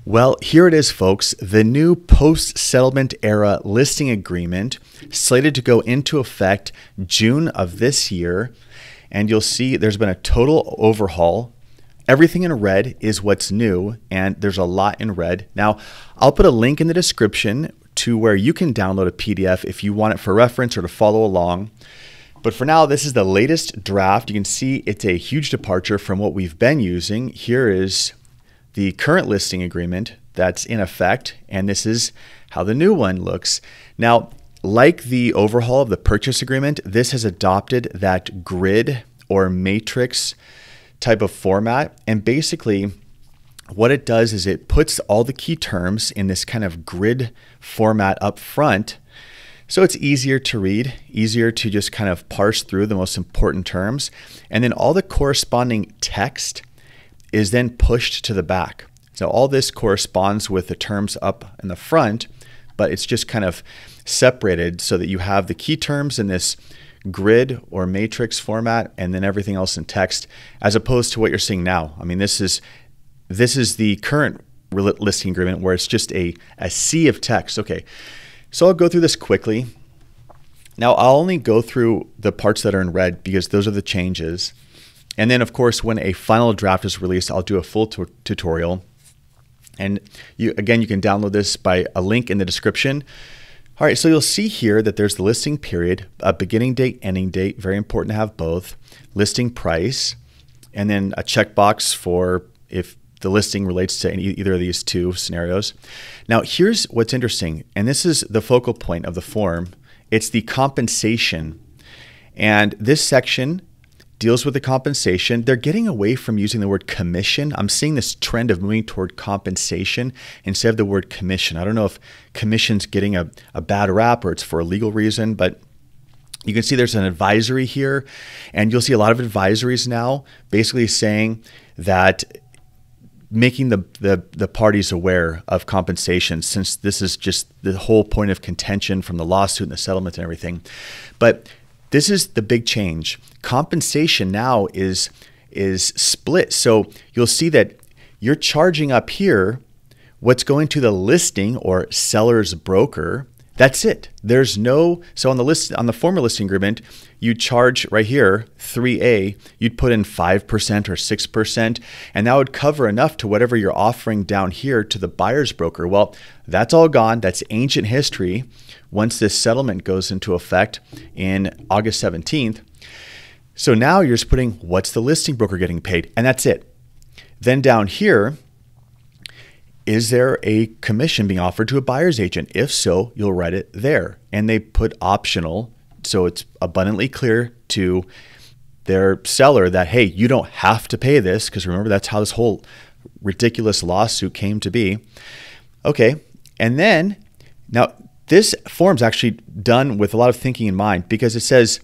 Well, here it is, folks. The new post-settlement era listing agreement slated to go into effect June of this year. And you'll see there's been a total overhaul. Everything in red is what's new, and there's a lot in red. Now, I'll put a link in the description to where you can download a PDF if you want it for reference or to follow along. But for now, this is the latest draft. You can see it's a huge departure from what we've been using. Here is the current listing agreement that's in effect, and this is how the new one looks. Now, like the overhaul of the purchase agreement, this has adopted that grid or matrix type of format. And basically what it does is it puts all the key terms in this kind of grid format up front. So it's easier to read, easier to just kind of parse through the most important terms. And then all the corresponding text is then pushed to the back. So all this corresponds with the terms up in the front, but it's just kind of separated so that you have the key terms in this grid or matrix format and then everything else in text, as opposed to what you're seeing now. I mean, this is the current listing agreement where it's just a sea of text. Okay, so I'll go through this quickly. Now, I'll only go through the parts that are in red because those are the changes. And then, of course, when a final draft is released, I'll do a full tutorial. And you can download this by a link in the description. All right, so you'll see here that there's the listing period, a beginning date, ending date, very important to have both, listing price, and then a checkbox for if the listing relates to either of these two scenarios. Now, here's what's interesting, and this is the focal point of the form. It's the compensation. And this section deals with the compensation. They're getting away from using the word commission. I'm seeing this trend of moving toward compensation instead of the word commission. I don't know if commission's getting a bad rap or it's for a legal reason, but you can see there's an advisory here, and you'll see a lot of advisories now basically saying that making the parties aware of compensation, since this is just the whole point of contention from the lawsuit and the settlement and everything. But this is the big change. Compensation now is split. So you'll see that you're charging up here what's going to the listing or seller's broker. That's it. There's no, so on the former listing agreement, you charge right here, 3A, you'd put in 5% or 6%, and that would cover enough to whatever you're offering down here to the buyer's broker. Well, that's all gone. That's ancient history. Once this settlement goes into effect in August 17th. So now you're just putting what's the listing broker getting paid, and that's it. Then down here, is there a commission being offered to a buyer's agent? If so, you'll write it there. And they put optional, so it's abundantly clear to their seller that, hey, you don't have to pay this, because remember, that's how this whole ridiculous lawsuit came to be. Okay, and then, now this form's actually done with a lot of thinking in mind, because it says,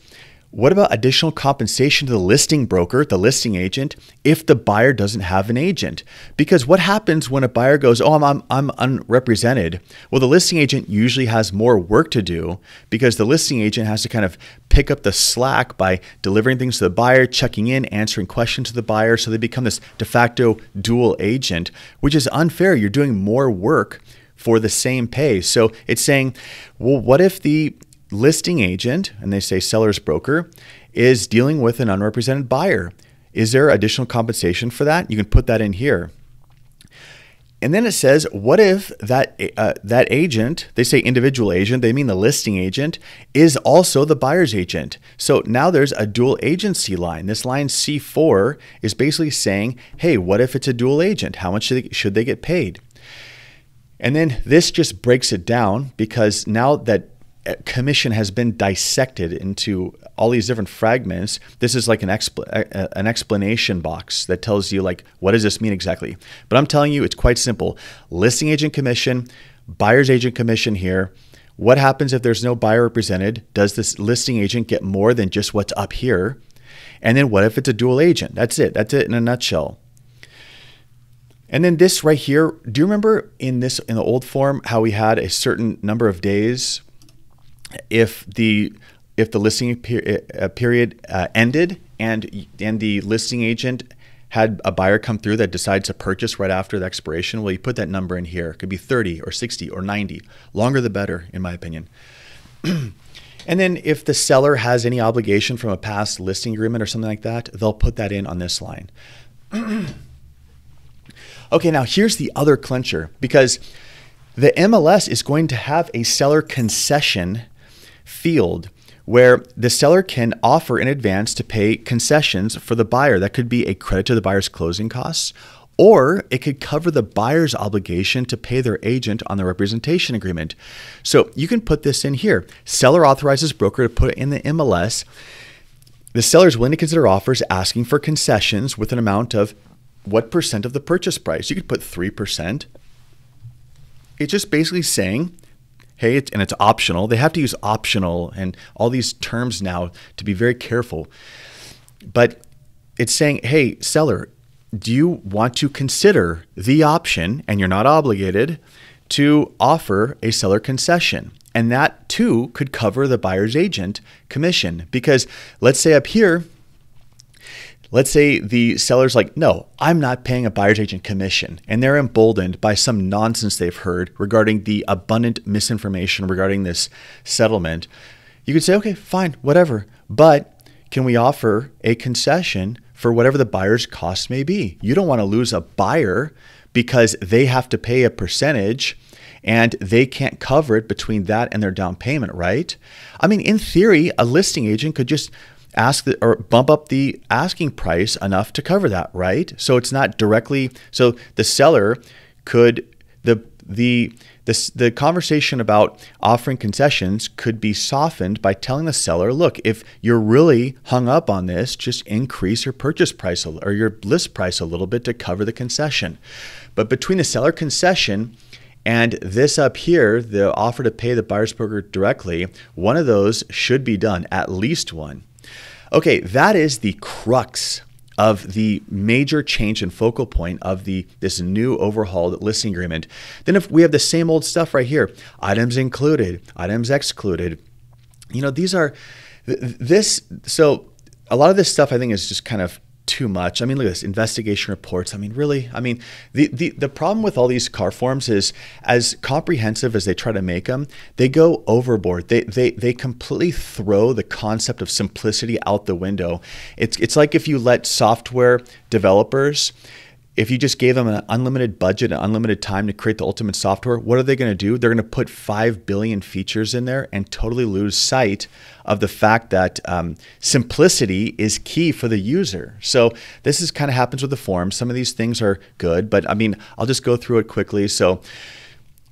what about additional compensation to the listing broker, the listing agent, if the buyer doesn't have an agent? Because what happens when a buyer goes, oh, I'm unrepresented? Well, the listing agent usually has more work to do, because the listing agent has to kind of pick up the slack by delivering things to the buyer, checking in, answering questions to the buyer. So they become this de facto dual agent, which is unfair. You're doing more work for the same pay. So it's saying, well, what if the listing agent, and they say seller's broker, is dealing with an unrepresented buyer? Is there additional compensation for that? You can put that in here. And then it says, what if that agent, they say individual agent, they mean the listing agent, is also the buyer's agent. So now there's a dual agency line. This line C4 is basically saying, hey, what if it's a dual agent? How much should they get paid? And then this just breaks it down, because now that commission has been dissected into all these different fragments, this is like an explanation box that tells you, like, what does this mean exactly? But I'm telling you, it's quite simple. Listing agent commission, buyer's agent commission here. What happens if there's no buyer represented? Does this listing agent get more than just what's up here? And then what if it's a dual agent? That's it. That's it in a nutshell. And then this right here, do you remember in the old form how we had a certain number of days if the listing period ended and the listing agent had a buyer come through that decides to purchase right after the expiration, well, you put that number in here. It could be 30 or 60 or 90. Longer the better, in my opinion. And then if the seller has any obligation from a past listing agreement or something like that, they'll put that in on this line. Okay, now here's the other clincher, because the MLS is going to have a seller concession field where the seller can offer in advance to pay concessions for the buyer. That could be a credit to the buyer's closing costs, or it could cover the buyer's obligation to pay their agent on the representation agreement. So you can put this in here. Seller authorizes broker to put it in the MLS. The seller is willing to consider offers asking for concessions with an amount of what percent of the purchase price. You could put 3%. It's just basically saying, hey, and it's optional. They have to use optional and all these terms now to be very careful. But it's saying, hey, seller, do you want to consider the option, and you're not obligated, to offer a seller concession? And that too could cover the buyer's agent commission. Because let's say up here, let's say the seller's like, no, I'm not paying a buyer's agent commission. And they're emboldened by some nonsense they've heard regarding the abundant misinformation regarding this settlement. You could say, okay, fine, whatever. But can we offer a concession for whatever the buyer's cost may be? You don't want to lose a buyer because they have to pay a percentage and they can't cover it between that and their down payment, right? I mean, in theory, a listing agent could just ask or bump up the asking price enough to cover that, right? So it's not directly, so the seller could, the conversation about offering concessions could be softened by telling the seller, look, if you're really hung up on this, just increase your purchase price or your list price a little bit to cover the concession. But between the seller concession and this up here, the offer to pay the buyer's broker directly, one of those should be done, at least one. Okay, that is the crux of the major change and focal point of this new overhauled listing agreement. Then if we have the same old stuff right here, items included, items excluded, you know, these are so a lot of this stuff I think is just kind of too much. I mean, look at this, investigation reports. I mean, really? I mean, the problem with all these CAR forms is, as comprehensive as they try to make them, they go overboard. They completely throw the concept of simplicity out the window. It's like if you let software developers, if you just gave them an unlimited budget and unlimited time to create the ultimate software, what are they going to do? They're going to put 5 billion features in there and totally lose sight of the fact that simplicity is key for the user. So this is kind of happens with the forms. Some of these things are good, but I mean, I'll just go through it quickly. So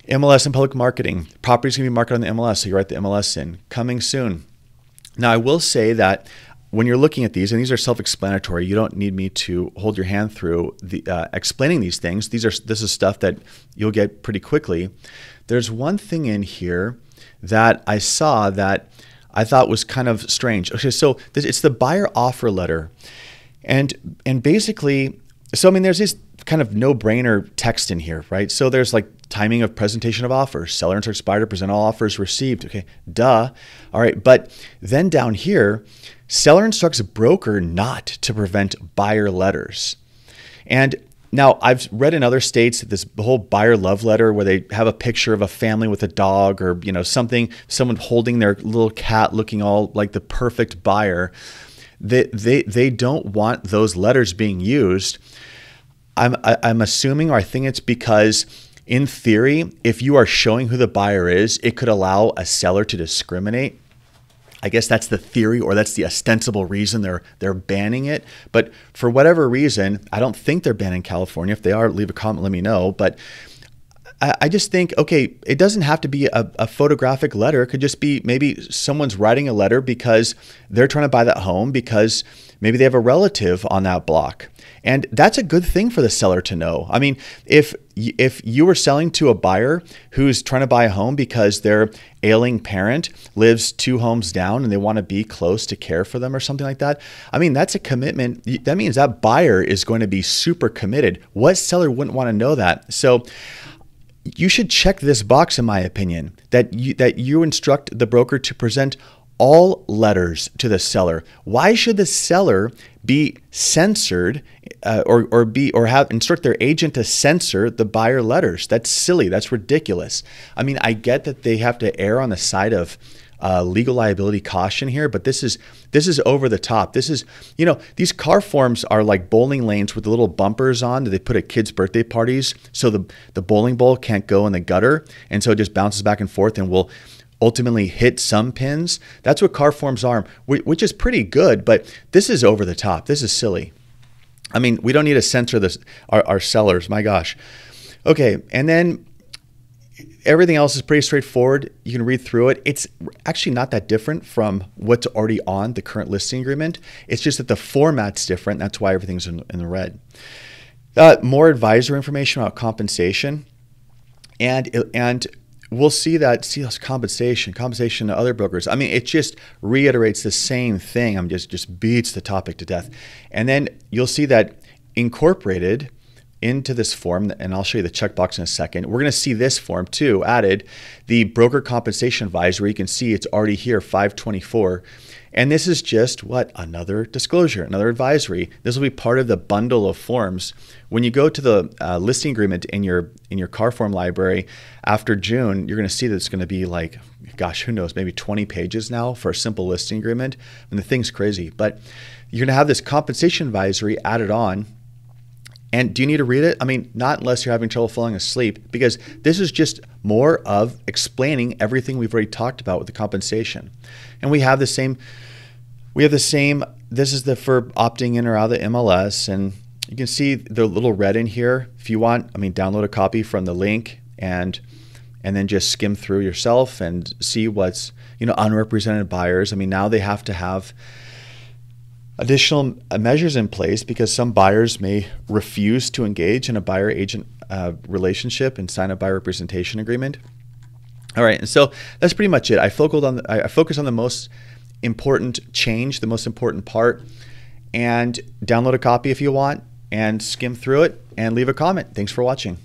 MLS and public marketing. Properties can be marketed on the MLS, so you write the MLS in. Coming soon. Now, I will say that when you're looking at these, and these are self-explanatory, you don't need me to hold your hand through explaining these things. This is stuff that you'll get pretty quickly. There's one thing in here that I saw that I thought was kind of strange. Okay, so it's the buyer offer letter, and basically, so I mean, there's this kind of no-brainer text in here, right? So there's like timing of presentation of offers, seller instructs buyer to present all offers received. Okay, duh. All right, but then down here, seller instructs a broker not to prevent buyer letters. And now I've read in other states that this whole buyer love letter where they have a picture of a family with a dog or, you know, someone holding their little cat looking all like the perfect buyer. They don't want those letters being used. I'm assuming, or I think it's because in theory, if you are showing who the buyer is, it could allow a seller to discriminate. I guess that's the theory, or that's the ostensible reason they're banning it. But for whatever reason, I don't think they're banning California. If they are, leave a comment, let me know. But I just think, okay, it doesn't have to be a photographic letter. It could just be maybe someone's writing a letter because they're trying to buy that home because maybe they have a relative on that block. And that's a good thing for the seller to know. I mean, if you were selling to a buyer who's trying to buy a home because their ailing parent lives 2 homes down and they want to be close to care for them or something like that, I mean, that's a commitment. That means that buyer is going to be super committed. What seller wouldn't want to know that? So you should check this box, in my opinion, that you instruct the broker to present all letters to the seller. Why should the seller be censored or have instruct their agent to censor the buyer letters? That's silly. That's ridiculous. I mean, I get that they have to err on the side of legal liability caution here, but this is over the top. This is, these car forms are like bowling lanes with the little bumpers on that they put at kids' birthday parties, so the bowling ball can't go in the gutter, and so it just bounces back and forth and will ultimately hit some pins. That's what car forms are, which is pretty good, but this is over the top. This is silly. I mean, we don't need to censor our sellers. My gosh. Okay, and then everything else is pretty straightforward. You can read through it. It's actually not that different from what's already on the current listing agreement. It's just that the format's different. That's why everything's in the red. More advisory information about compensation, and we'll see compensation to other brokers. I mean, it just reiterates the same thing. Just beats the topic to death. And then you'll see that incorporated into this form, and I'll show you the checkbox in a second. We're going to see this form too added, the broker compensation advisory. You can see it's already here, 524. And this is just another disclosure, another advisory. This will be part of the bundle of forms. When you go to the listing agreement in your car form library after June, you're going to see that it's going to be like, gosh, who knows, maybe 20 pages now for a simple listing agreement. And the thing's crazy, but you're going to have this compensation advisory added on. And do you need to read it? I mean, not unless you're having trouble falling asleep, because this is just more of explaining everything we've already talked about with the compensation. And we have the same, this is for opting in or out of the MLS. And you can see the little red in here. If you want, download a copy from the link and then just skim through yourself and see what's, unrepresented buyers. Now they have to have additional measures in place because some buyers may refuse to engage in a buyer-agent relationship and sign a buyer representation agreement. All right, and so that's pretty much it. I focused on the most important change, the most important part, and download a copy if you want and skim through it and leave a comment. Thanks for watching.